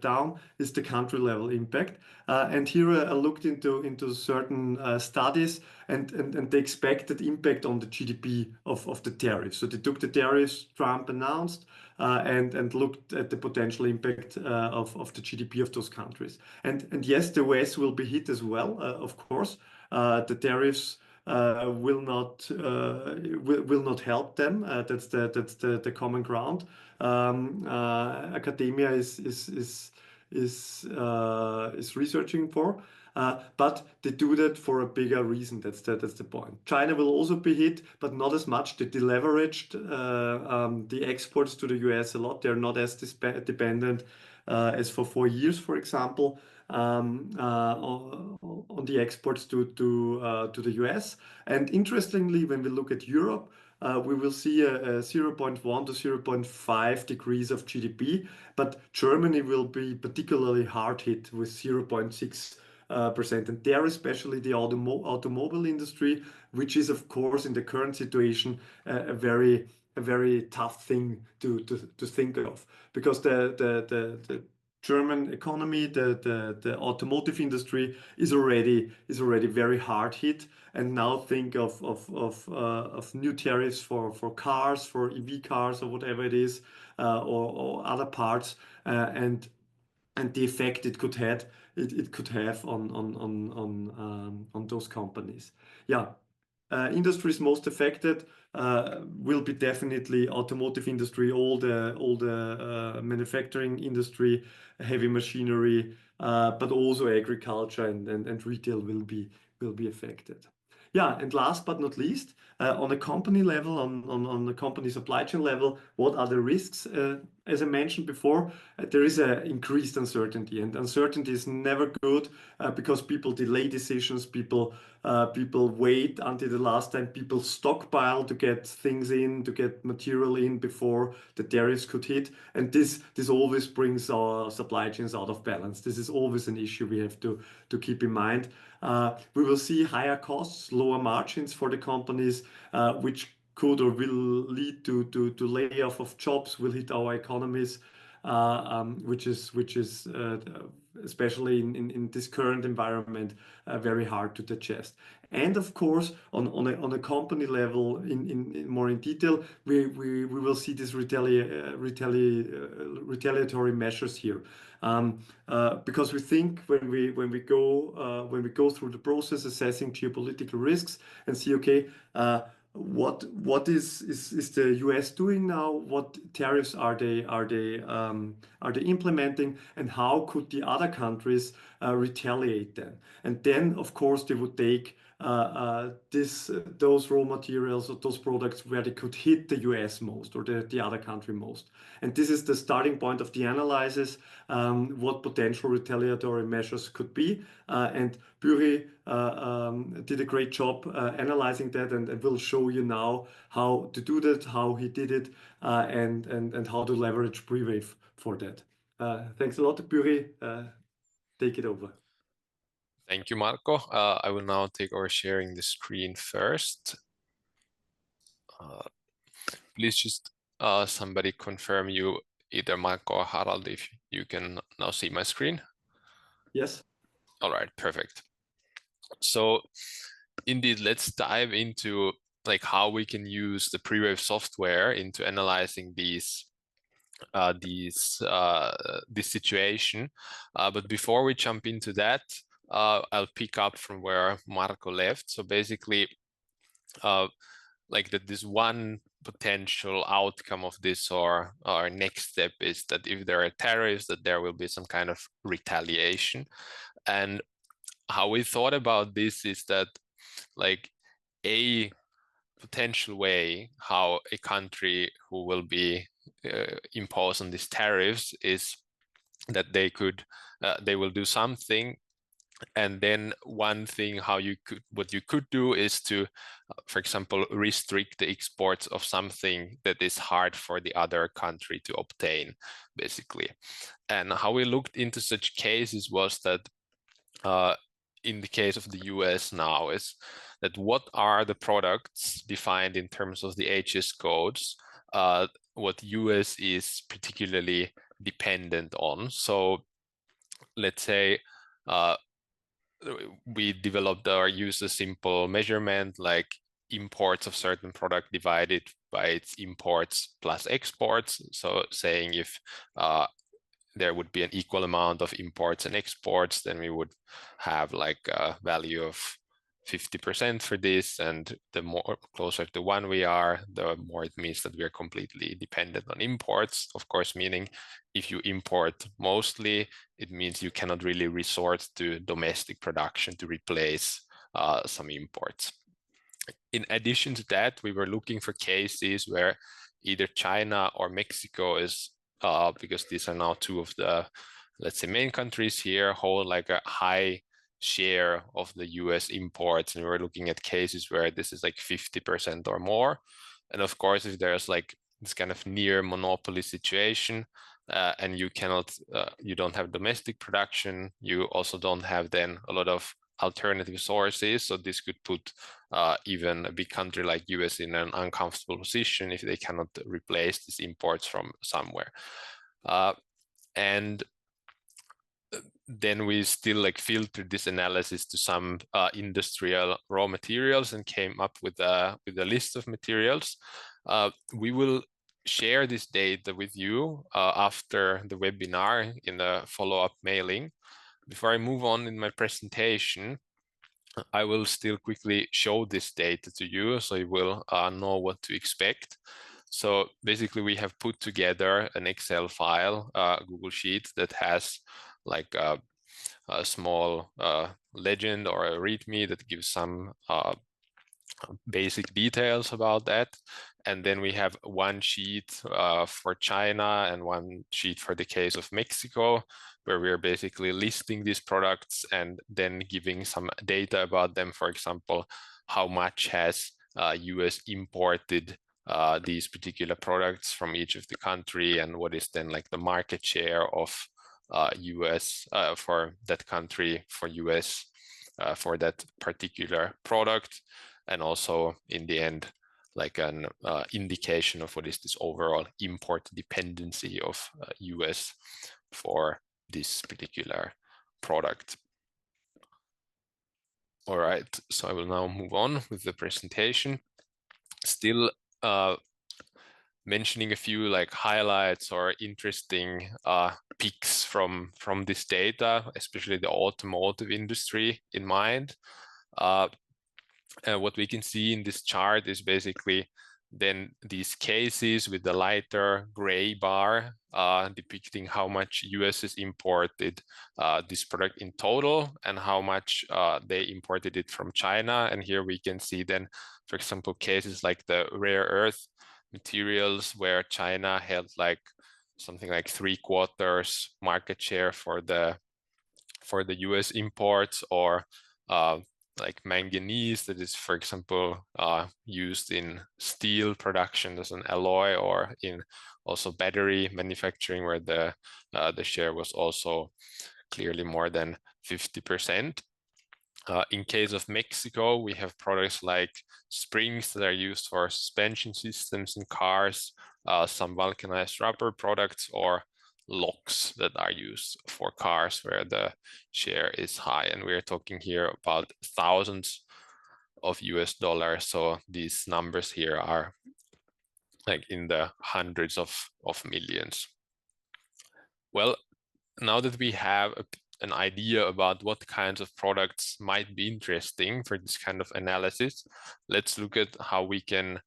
down, is the country level impact. And here I looked into certain studies and the expected impact on the GDP of the tariffs. So they took the tariffs Trump announced and looked at the potential impact of the GDP of those countries. And yes, the US will be hit as well, of course. The tariffs will not help them. That's the common ground. Academia is researching for, but they do that for a bigger reason. That's the point. China will also be hit, but not as much. They deleveraged the exports to the US a lot. They're not as dependent as for 4 years, for example, on the exports to the US. And interestingly, when we look at Europe, we will see a 0.1 to 0.5 degrees of GDP, but Germany will be particularly hard hit with 0.6%. And there, especially the automobile industry, which is, of course, in the current situation, a very tough thing to think of, because the German economy, the automotive industry is already very hard hit, and now think of new tariffs for cars, for EV cars or whatever it is, or other parts, and the effect it could have on those companies. Yeah. Industries most affected will be definitely automotive industry, all the manufacturing industry, heavy machinery, but also agriculture and retail will be affected. Yeah, and last but not least, on a company level, on the company supply chain level, what are the risks? As I mentioned before, there is an increased uncertainty, and uncertainty is never good because people delay decisions, people wait until the last time, people stockpile to get things in, to get material in before the tariffs could hit, and this always brings our supply chains out of balance. This is always an issue we have to keep in mind. We will see higher costs, lower margins for the companies, which could or will lead to layoff of jobs, will hit our economies, which is especially in this current environment very hard to digest. And of course, on a company level, in more in detail, we will see these retaliatory measures here, because we think when we go through the process assessing geopolitical risks and see, okay, what is the US doing now? What tariffs are they implementing, and how could the other countries retaliate then? And then, of course, they would take those raw materials or those products where they could hit the US most or the other country most. And this is the starting point of the analysis, what potential retaliatory measures could be. And Pyry did a great job analyzing that, and will show you now how to do that, how he did it, and how to leverage Prewave for that. Thanks a lot, Pyry. Take it over. Thank you, Marco. I will now take over sharing the screen first. Please just somebody confirm you, either Marco or Harald, if you can now see my screen. Yes. All right, perfect. So indeed, let's dive into like how we can use the Prewave software into analyzing this situation. But before we jump into that, I'll pick up from where Marco left. So basically, like that this one potential outcome of this or our next step is that if there are tariffs, that there will be some kind of retaliation. And how we thought about this is that like a potential way how a country who will be imposed on these tariffs is that they will do something. And then one thing what you could do is to, for example, restrict the exports of something that is hard for the other country to obtain, basically. And how we looked into such cases was that in the case of the US now is that what are the products defined in terms of the HS codes, what US is particularly dependent on. So let's say we developed or used a simple measurement like imports of certain product divided by its imports plus exports. So saying if there would be an equal amount of imports and exports, then we would have like a value of 50% for this. And the more closer to one we are, the more it means that we are completely dependent on imports. Of course, meaning if you import mostly, it means you cannot really resort to domestic production to replace some imports. In addition to that, we were looking for cases where either China or Mexico is, because these are now two of the, let's say, main countries here, hold like a high share of the US imports. And we're looking at cases where this is like 50% or more. And of course, if there's like this kind of near monopoly situation, and you don't have domestic production, you also don't have then a lot of alternative sources. So this could put even a big country like US in an uncomfortable position if they cannot replace these imports from somewhere. And then we still like filtered this analysis to some industrial raw materials and came up with a list of materials. We will share this data with you after the webinar in a follow-up mailing. Before I move on in my presentation, I will still quickly show this data to you so you will know what to expect. So basically we have put together an Excel file, Google Sheet that has like a small legend or a README that gives some basic details about that. And then we have one sheet for China and one sheet for the case of Mexico, where we're basically listing these products and then giving some data about them. For example, how much has US imported these particular products from each of the country, and what is then like the market share of US for that country, for US for that particular product. And also in the end, like an indication of what is this overall import dependency of US for this particular product. All right, so I will now move on with the presentation. Still mentioning a few like highlights or interesting picks from this data, especially the automotive industry in mind. What we can see in this chart is basically then these cases with the lighter gray bar depicting how much US has imported this product in total and how much they imported it from China. And here we can see then, for example, cases like the rare earth materials where China held like something like 3/4 market share for the US imports, or like manganese that is, for example, used in steel production as an alloy, or in also battery manufacturing, where the share was also clearly more than 50%. In case of Mexico, we have products like springs that are used for suspension systems in cars, some vulcanized rubber products, or locks that are used for cars where the share is high. And we're talking here about thousands of US dollars. So these numbers here are like in the hundreds of millions. Well, now that we have an idea about what kinds of products might be interesting for this kind of analysis, let's look at how we can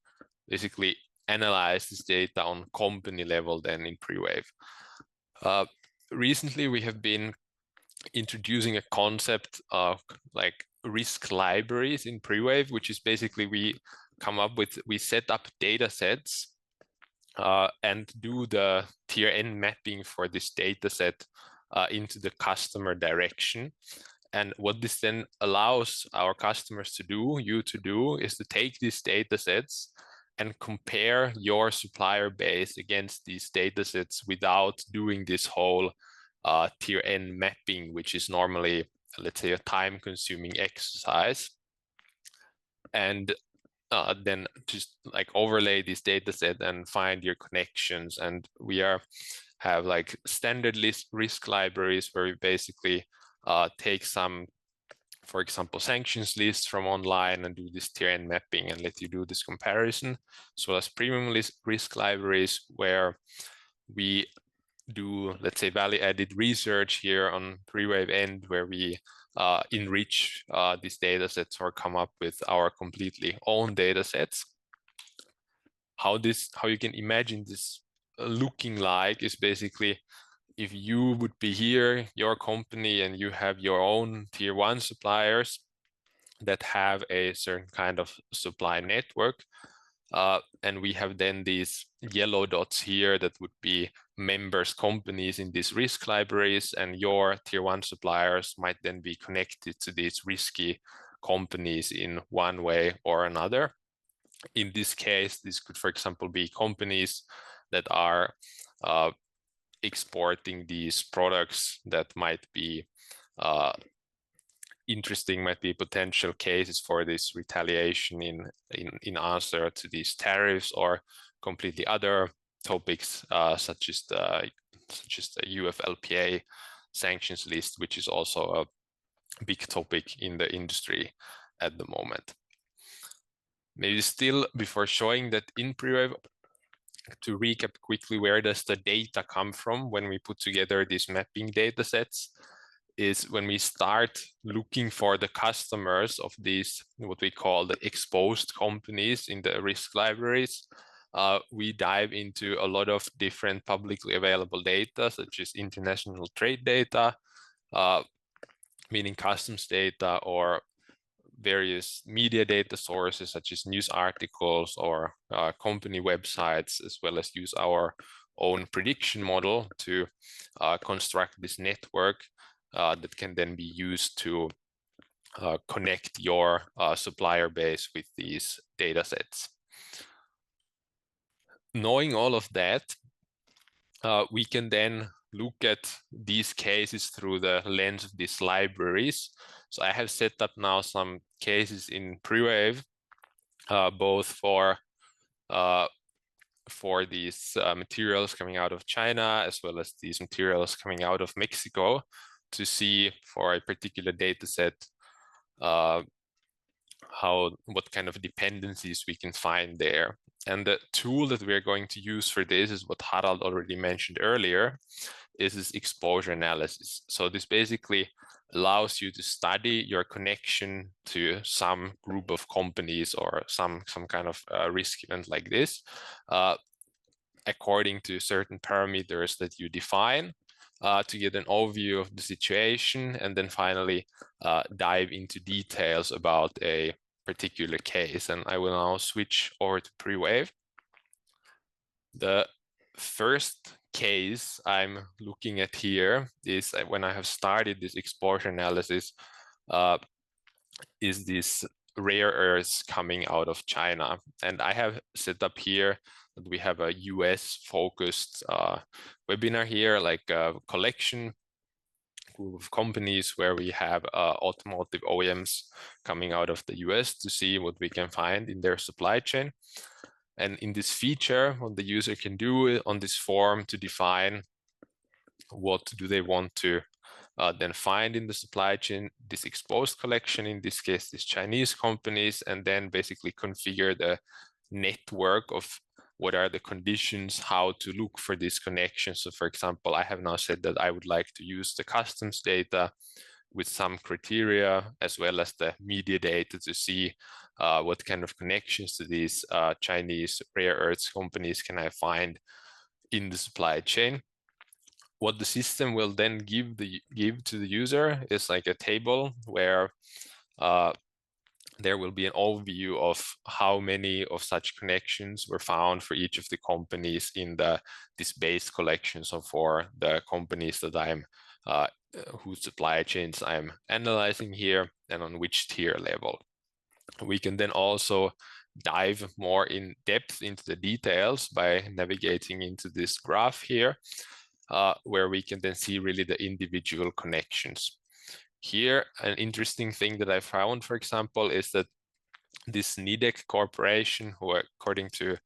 basically analyze this data on company level then in Prewave. Recently, we have been introducing a concept of like risk libraries in Prewave, which is basically we set up data sets and do the tier N mapping for this data set into the customer direction. And what this then allows our customers to do, is to take these data sets and compare your supplier base against these data sets without doing this whole tier N mapping, which is normally, let's say, a time-consuming exercise. And then just like overlay this data set and find your connections. And we have like standard risk libraries where we basically take some, for example, sanctions lists from online and do this tier N mapping and let you do this comparison, as well as premium risk libraries where we do, let's say, value-added research here on Prewave end, where we enrich these data sets or come up with our completely own data sets. How you can imagine this looking like is basically, if you would be here, your company, and you have your own tier 1 suppliers that have a certain kind of supply network, and we have then these yellow dots here that would be members companies in these risk libraries, and your tier 1 suppliers might then be connected to these risky companies in one way or another. In this case, this could, for example, be companies that are exporting these products that might be interesting, might be potential cases for this retaliation in answer to these tariffs, or completely other topics such as the UFLPA sanctions list, which is also a big topic in the industry at the moment. Maybe still, before showing that in Prewave, to recap quickly, where does the data come from when we put together these mapping data sets, is when we start looking for the customers of these, what we call the exposed companies in the risk libraries. We dive into a lot of different publicly available data, such as international trade data, meaning customs data, or various media data sources such as news articles or company websites, as well as use our own prediction model to construct this network that can then be used to connect your supplier base with these data sets. Knowing all of that, we can then look at these cases through the lens of these libraries. So I have set up now some cases in Prewave, both for these materials coming out of China, as well as these materials coming out of Mexico, to see for a particular data set what kind of dependencies we can find there. And the tool that we're going to use for this is what Harald already mentioned earlier, is this exposure analysis. So this basically allows you to study your connection to some group of companies or some kind of risk event like this, according to certain parameters that you define, to get an overview of the situation, and then finally dive into details about a particular case. And I will now switch over to Prewave. The first case I'm looking at here is when I have started this exposure analysis, is this rare earths coming out of China. And I have set up here that we have a US focused webinar here, like a collection group of companies where we have automotive OEMs coming out of the US to see what we can find in their supply chain. And in this feature, what the user can do on this form to define what do they want to then find in the supply chain, this exposed collection, in this case, these Chinese companies, and then basically configure the network of what are the conditions, how to look for these connections. So for example, I have now said that I would like to use the customs data with some criteria, as well as the media data to see what kind of connections to these Chinese rare earths companies can I find in the supply chain. What the system will then give to the user is like a table where there will be an overview of how many of such connections were found for each of the companies in this base collection. So for the companies that I'm whose supply chains I'm analyzing here, and on which tier level. We can then also dive more in depth into the details by navigating into this graph here, where we can then see really the individual connections. Here, an interesting thing that I found, for example, is that this Nidec Corporation, who according to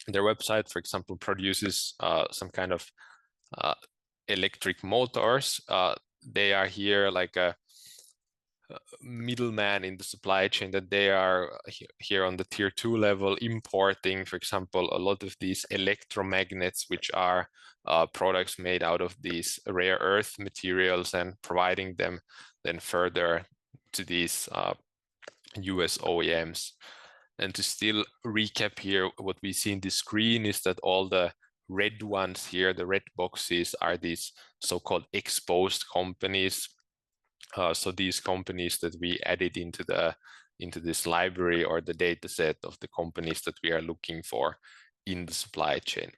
their website, for example, produces some kind of electric motors. They are here like a middleman in the supply chain, that they are here on the tier 2 level importing, for example, a lot of these electromagnets, which are products made out of these rare earth materials, and providing them then further to these US OEMs. And to still recap here, what we see in the screen is that all the red ones here, the red boxes, are these so-called exposed companies. So these companies that we added into this library, or the data set of the companies that we are looking for in the supply chain.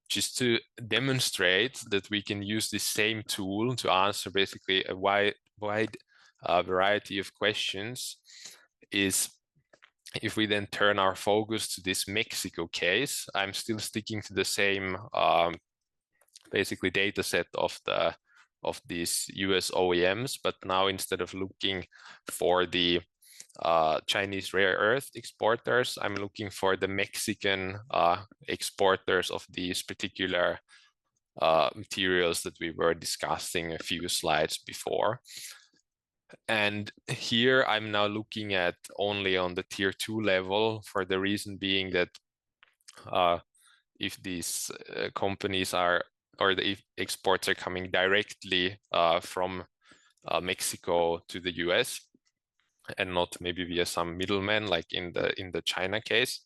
Just to demonstrate that we can use the same tool to answer basically a wide variety of questions, is if we then turn our focus to this Mexico case. I'm still sticking to the same basically data set of these US OEMs, but now instead of looking for the Chinese rare earth exporters, I'm looking for the Mexican exporters of these particular materials that we were discussing a few slides before. And here I'm now looking at only on the tier 2 level, for the reason being that if these companies are, or the exports are coming directly from Mexico to the US, and not maybe via some middleman like in the China case.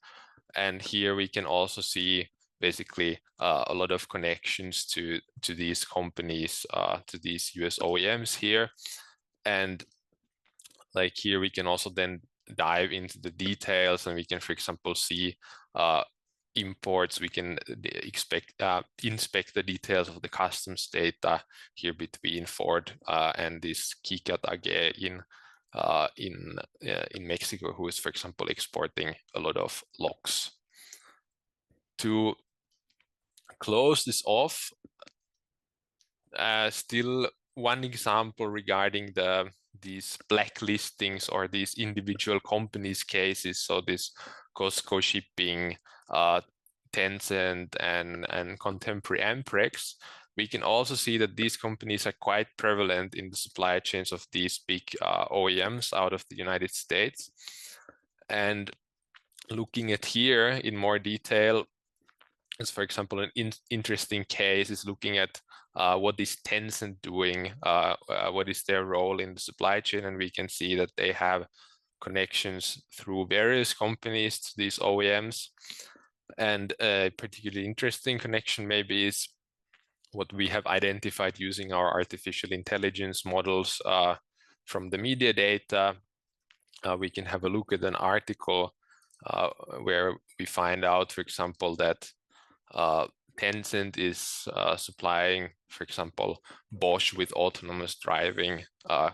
And here we can also see basically a lot of connections to these companies, to these US OEMs here. And like here we can also then dive into the details, and we can, for example, see imports. We can inspect the details of the customs data here between Ford and this KICAT AG in Mexico, who is, for example, exporting a lot of logs. To close this off, still one example regarding these blacklistings or these individual companies cases. So this Costco Shipping, Tencent, and Contemporary Amprex. We can also see that these companies are quite prevalent in the supply chains of these big OEMs out of the United States. And looking at here in more detail, as for example, an interesting case is looking at what is Tencent doing, what is their role in the supply chain, and we can see that they have connections through various companies to these OEMs. And a particularly interesting connection maybe is what we have identified using our artificial intelligence models from the media data. We can have a look at an article where we find out, for example, that Tencent is supplying, for example, Bosch with autonomous driving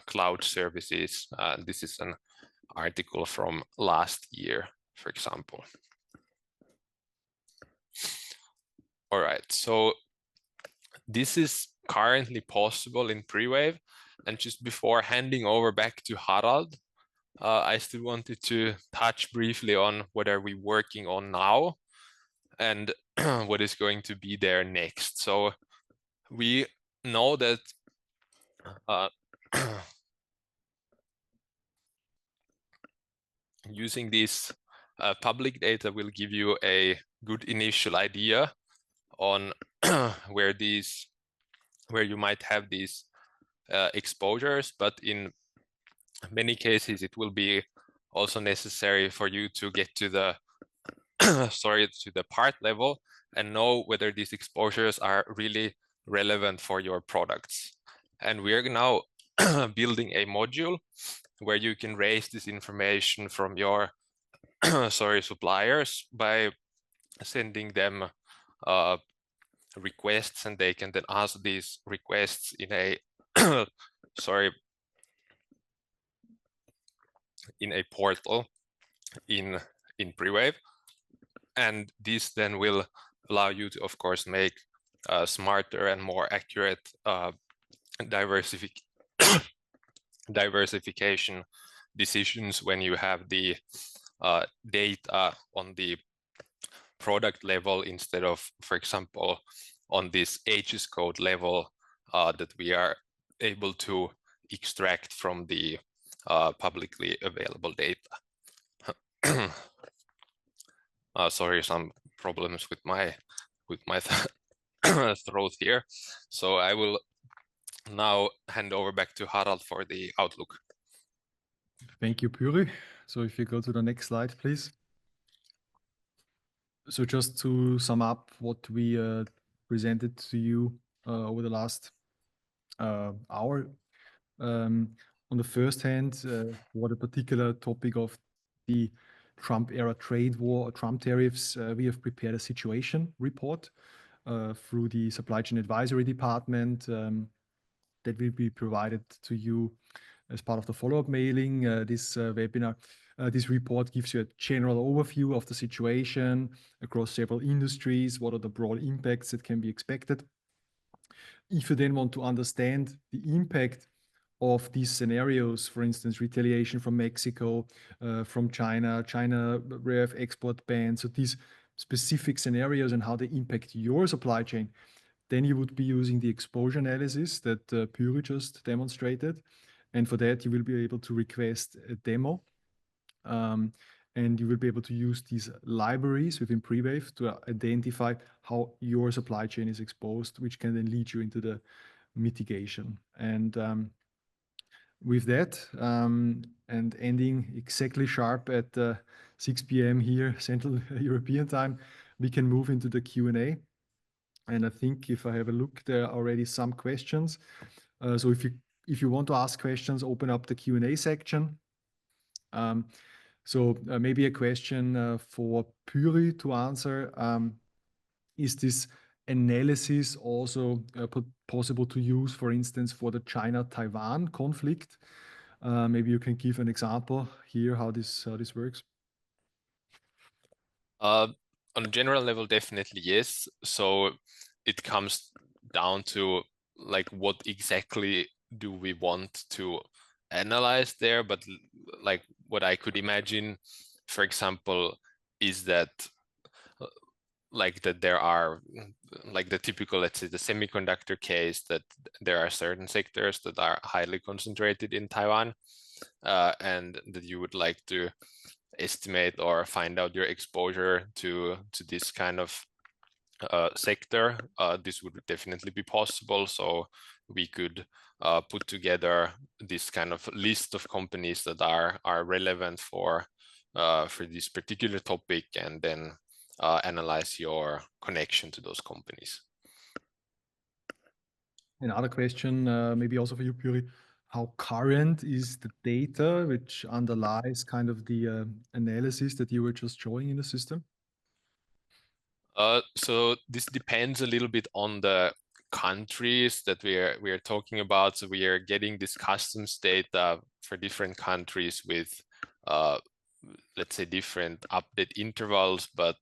cloud services. This is an article from last year, for example. All right, so this is currently possible in Prewave. And just before handing over back to Harald, I still wanted to touch briefly on what are we working on now and what is going to be there next. So we know that using this public data will give you a good initial idea on where you might have these exposures, but in many cases it will be also necessary for you to get to the to the part level and know whether these exposures are really relevant for your products. And we are now building a module where you can raise this information from your suppliers by sending them requests, and they can then ask these requests in a in a portal in Prewave. And this then will allow you to, of course, make smarter and more accurate diversification decisions when you have the data on the product level instead of, for example, on this HS code level that we are able to extract from the publicly available data. Sorry, some problems with my throat here. So I will now hand over back to Harald for the outlook. Thank you, Pyry. So if you go to the next slide, please. So just to sum up what we presented to you over the last hour. On the first hand, what a particular topic of the Trump era trade war or Trump tariffs, we have prepared a situation report through the Supply Chain Advisory Department that will be provided to you as part of the follow-up mailing. This webinar, this report gives you a general overview of the situation across several industries. What are the broad impacts that can be expected? If you then want to understand the impact of these scenarios, for instance, retaliation from Mexico, from China rare earth export bans, so these specific scenarios and how they impact your supply chain, then you would be using the exposure analysis that Pyry just demonstrated. And for that, you will be able to request a demo. And you will be able to use these libraries within Prewave to identify how your supply chain is exposed, which can then lead you into the mitigation. And with that, and ending exactly sharp at 6 p.m. here, Central European time, we can move into the Q&A. And I think if I have a look, there are already some questions. So if you want to ask questions, open up the Q&A section. So maybe a question for Pyry to answer. Is this analysis also possible to use, for instance, for the China-Taiwan conflict? Maybe you can give an example here how this works. On a general level, definitely yes. So it comes down to like what exactly do we want to analyze there, but like what I could imagine, for example, is that like that there are like the typical, let's say the semiconductor case, that there are certain sectors that are highly concentrated in Taiwan, and that you would like to estimate or find out your exposure to this kind of sector, this would definitely be possible. So we could put together this kind of list of companies that are relevant for this particular topic, and then analyze your connection to those companies. Another question, maybe also for you, Pyry. How current is the data which underlies kind of the analysis that you were just showing in the system? So this depends a little bit on the countries that we are talking about. So we are getting this customs data for different countries with, let's say, different update intervals, but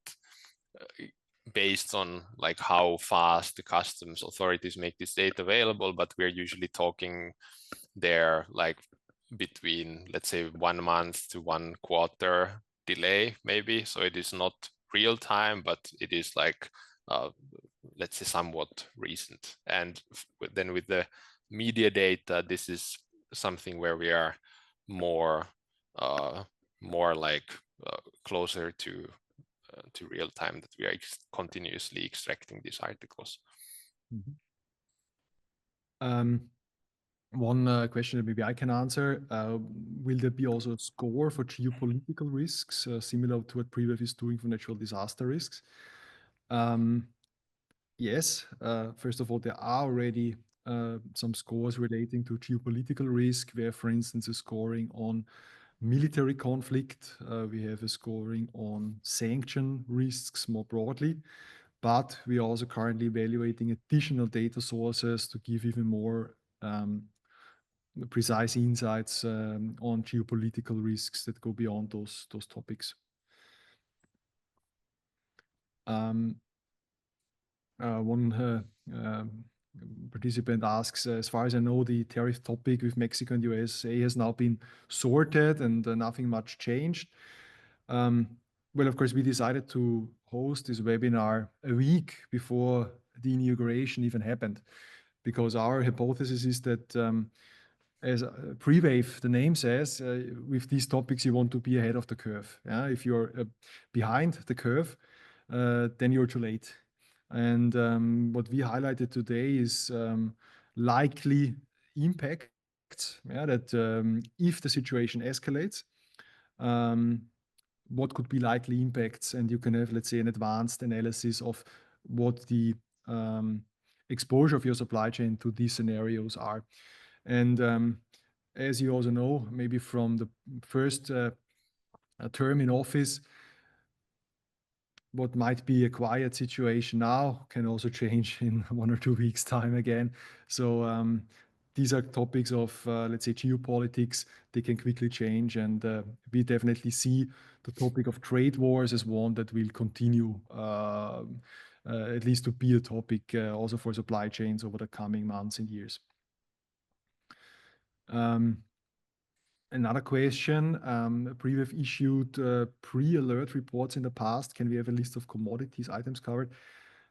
based on like how fast the customs authorities make this data available. But we're usually talking there like between, let's say, 1 month to 1 quarter delay, maybe. So it is not real time, but it is like, let's say, somewhat recent. And then with the media data, this is something where we are more like closer to real time, that we are continuously extracting these articles. One question that maybe I can answer, will there be also a score for geopolitical risks, similar to what Prewave is doing for natural disaster risks? Yes, first of all, there are already some scores relating to geopolitical risk, where, for instance, a scoring on military conflict, we have a scoring on sanction risks more broadly, but we are also currently evaluating additional data sources to give even more precise insights on geopolitical risks that go beyond those topics. One participant asks, as far as I know, the tariff topic with Mexico and USA has now been sorted and nothing much changed. Well, of course, we decided to host this webinar a week before the inauguration even happened, because our hypothesis is that as Prewave, the name says, with these topics, you want to be ahead of the curve. Yeah? If you're behind the curve, then you're too late. And what we highlighted today is likely impacts, yeah, that if the situation escalates, what could be likely impacts, and you can have, let's say, an advanced analysis of what the exposure of your supply chain to these scenarios are. And as you also know, maybe from the first term in office, what might be a quiet situation now can also change in 1 or 2 weeks' time again. So these are topics of, let's say, geopolitics. They can quickly change, and we definitely see the topic of trade wars as one that will continue, at least to be a topic also for supply chains over the coming months and years. Another question, Prewave issued pre-alert reports in the past. Can we have a list of commodities items covered?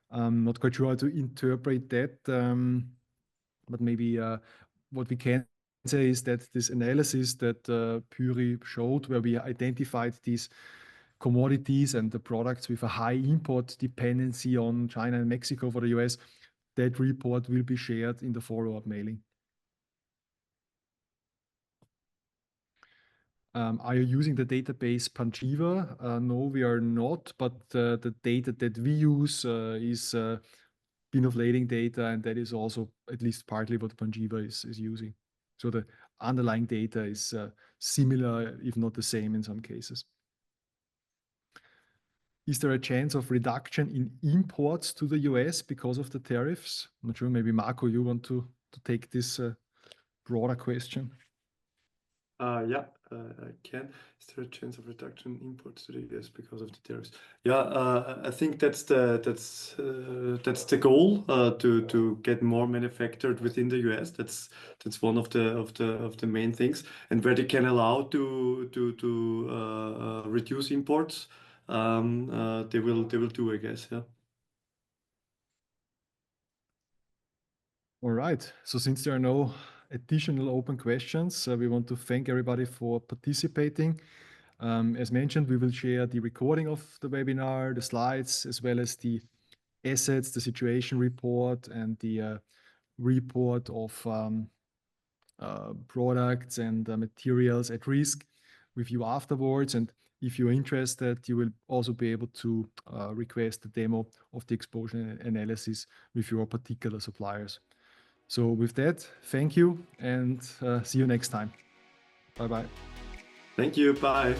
Not quite sure how to interpret that, but maybe what we can say is that this analysis that Pyry showed, where we identified these commodities and the products with a high import dependency on China and Mexico for the US, that report will be shared in the follow-up mailing. Are you using the database Panjiva? No, we are not, but the data that we use is bin of lading data, and that is also at least partly what Panjiva is using. So the underlying data is similar, if not the same in some cases. Is there a chance of reduction in imports to the US because of the tariffs? I'm not sure, maybe Marco, you want to take this broader question? Yeah, I can. Is there a chance of reduction in imports to the US because of the tariffs? Yeah, I think that's the goal, to get more manufactured within the US. That's one of the main things, and where they can allow to reduce imports, they will do, I guess. Yeah. All right. So since there are no additional open questions, we want to thank everybody for participating. As mentioned, we will share the recording of the webinar, the slides, as well as the assets, the situation report, and the report of products and materials at risk with you afterwards. And if you're interested, you will also be able to request a demo of the exposure analysis with your particular suppliers. So with that, thank you, and see you next time. Bye-bye. Thank you. Bye.